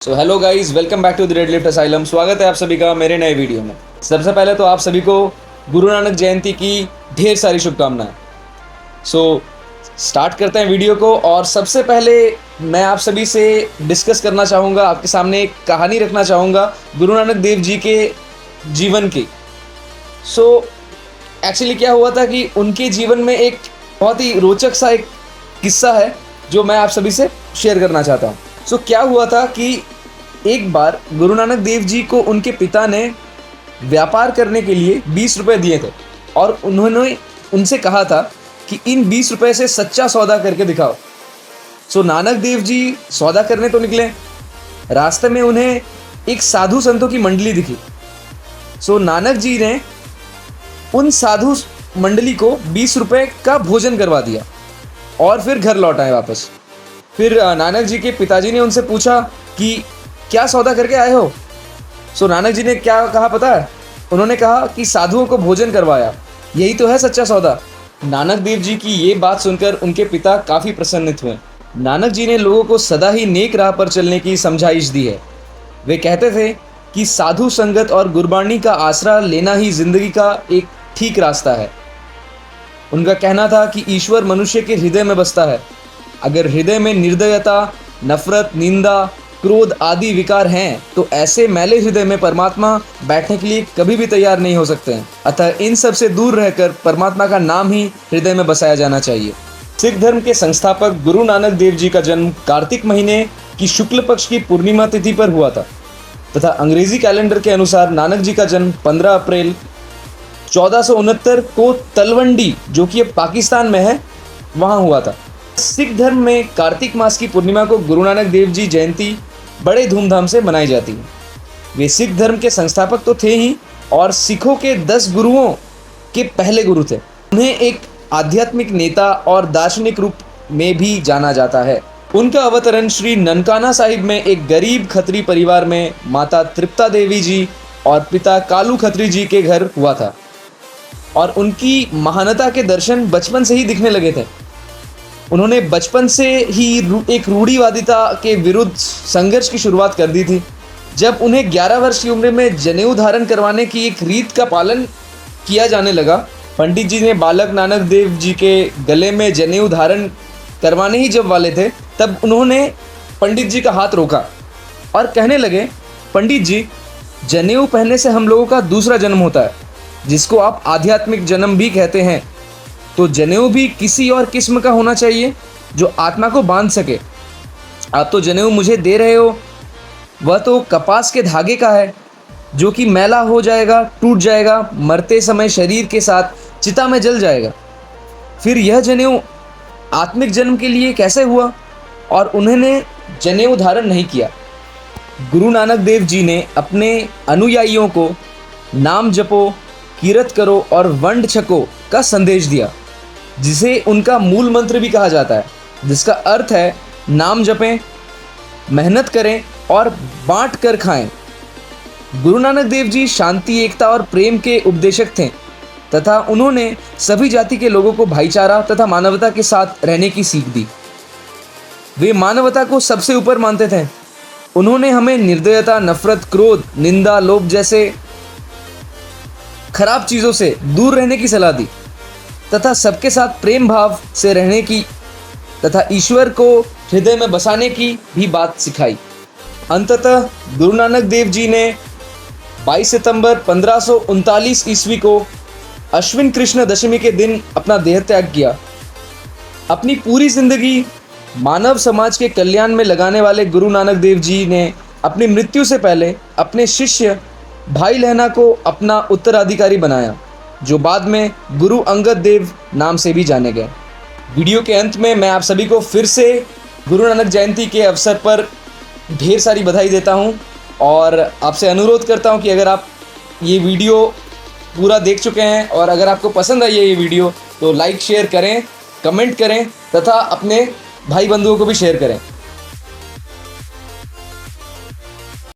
So hello guys, welcome back to the red lift asylum. स्वागत है आप सभी का मेरे नए वीडियो में। सबसे पहले तो आप सभी को गुरु नानक जयंती की ढेर सारी शुभकामनाएं। सो स्टार्ट करते हैं वीडियो को। और सबसे पहले मैं आप सभी से डिस्कस करना चाहूँगा, आपके सामने एक कहानी रखना चाहूँगा गुरु नानक देव जी के जीवन की। सो एक्चुअली क्या हुआ था कि उनके जीवन में एक बहुत ही रोचक सा एक किस्सा है जो मैं आप सभी से शेयर करना चाहता हूँ। सो क्या हुआ था कि एक बार गुरु नानक देव जी को उनके पिता ने व्यापार करने के लिए 20 रुपए दिए थे और उन्होंने उनसे कहा था कि इन 20 रुपए से सच्चा सौदा करके दिखाओ। सो नानक देव जी सौदा करने तो निकले। रास्ते में उन्हें एक साधु संतों की मंडली दिखी। सो नानक जी ने उन साधु मंडली को 20 रुपए का भोजन करवा दिया और फिर घर लौट आए वापस। फिर नानक जी के पिताजी ने उनसे पूछा कि क्या सौदा करके आए हो। सो नानक जी ने क्या कहा पता है? उन्होंने कहा कि साधुओं को भोजन करवाया, यही तो है सच्चा सौदा। नानक देव जी की ये बात सुनकर उनके पिता काफ़ी प्रसन्नित हुए। नानक जी ने लोगों को सदा ही नेक राह पर चलने की समझाइश दी है। वे कहते थे कि साधु संगत और गुरबाणी का आसरा लेना ही जिंदगी का एक ठीक रास्ता है। उनका कहना था कि ईश्वर मनुष्य के हृदय में बसता है। अगर हृदय में निर्दयता, नफरत, निंदा, क्रोध आदि विकार हैं तो ऐसे मैले हृदय में परमात्मा बैठने के लिए कभी भी तैयार नहीं हो सकते हैं। अतः इन सब से दूर रहकर परमात्मा का नाम ही हृदय में बसाया जाना चाहिए। सिख धर्म के संस्थापक गुरु नानक देव जी का जन्म कार्तिक महीने की शुक्ल पक्ष की पूर्णिमा तिथि पर हुआ था तथा अंग्रेजी कैलेंडर के अनुसार नानक जी का जन्म 15 अप्रैल 1469 को तलवंडी, जो कि अब पाकिस्तान में है, वहाँ हुआ था। सिख धर्म में कार्तिक मास की पूर्णिमा को गुरु नानक देव जी जयंती बड़े धूमधाम से मनाई जाती है। वे सिख धर्म के संस्थापक तो थे ही और सिखों के 10 गुरुओं के पहले गुरु थे। उन्हें एक आध्यात्मिक नेता और दार्शनिक रूप में भी जाना जाता है। उनका अवतरण श्री ननकाना साहिब में एक गरीब खत्री परिवार में माता तृप्ता देवी जी और पिता कालू खत्री जी के घर हुआ था और उनकी महानता के दर्शन बचपन से ही दिखने लगे थे। उन्होंने बचपन से ही एक रूढ़िवादिता के विरुद्ध संघर्ष की शुरुआत कर दी थी। जब उन्हें 11 वर्ष की उम्र में जनेऊ धारण करवाने की एक रीत का पालन किया जाने लगा, पंडित जी ने बालक नानक देव जी के गले में जनेऊ धारण करवाने ही जब वाले थे, तब उन्होंने पंडित जी का हाथ रोका और कहने लगे, पंडित जी, जनेऊ पहनने से हम लोगों का दूसरा जन्म होता है, जिसको आप आध्यात्मिक जन्म भी कहते हैं। तो जनेऊ भी किसी और किस्म का होना चाहिए जो आत्मा को बांध सके। आप तो जनेऊ मुझे दे रहे हो, वह तो कपास के धागे का है जो कि मैला हो जाएगा, टूट जाएगा, मरते समय शरीर के साथ चिता में जल जाएगा। फिर यह जनेऊ आत्मिक जन्म के लिए कैसे हुआ? और उन्होंने जनेऊ धारण नहीं किया। गुरु नानक देव जी ने अपने अनुयायियों को नाम जपो, कीरत करो और वंड छको का संदेश दिया, जिसे उनका मूल मंत्र भी कहा जाता है, जिसका अर्थ है नाम जपें, मेहनत करें और बांट कर खाएं। गुरु नानक देव जी शांति, एकता और प्रेम के उपदेशक थे तथा उन्होंने सभी जाति के लोगों को भाईचारा तथा मानवता के साथ रहने की सीख दी। वे मानवता को सबसे ऊपर मानते थे। उन्होंने हमें निर्दयता, नफरत, क्रोध, निंदा, लोभ जैसे खराब चीज़ों से दूर रहने की सलाह दी तथा सबके साथ प्रेम भाव से रहने की तथा ईश्वर को हृदय में बसाने की भी बात सिखाई। अंततः गुरु नानक देव जी ने 22 सितंबर 1539 ईस्वी को अश्विन कृष्ण दशमी के दिन अपना देह त्याग किया। अपनी पूरी जिंदगी मानव समाज के कल्याण में लगाने वाले गुरु नानक देव जी ने अपनी मृत्यु से पहले अपने शिष्य भाई लहना को अपना उत्तराधिकारी बनाया, जो बाद में गुरु अंगद देव नाम से भी जाने गए। वीडियो के अंत में मैं आप सभी को फिर से गुरु नानक जयंती के अवसर पर ढेर सारी बधाई देता हूं और आपसे अनुरोध करता हूं कि अगर आप ये वीडियो पूरा देख चुके हैं और अगर आपको पसंद आई है ये वीडियो, तो लाइक शेयर करें, कमेंट करें तथा अपने भाई बंधुओं को भी शेयर करें।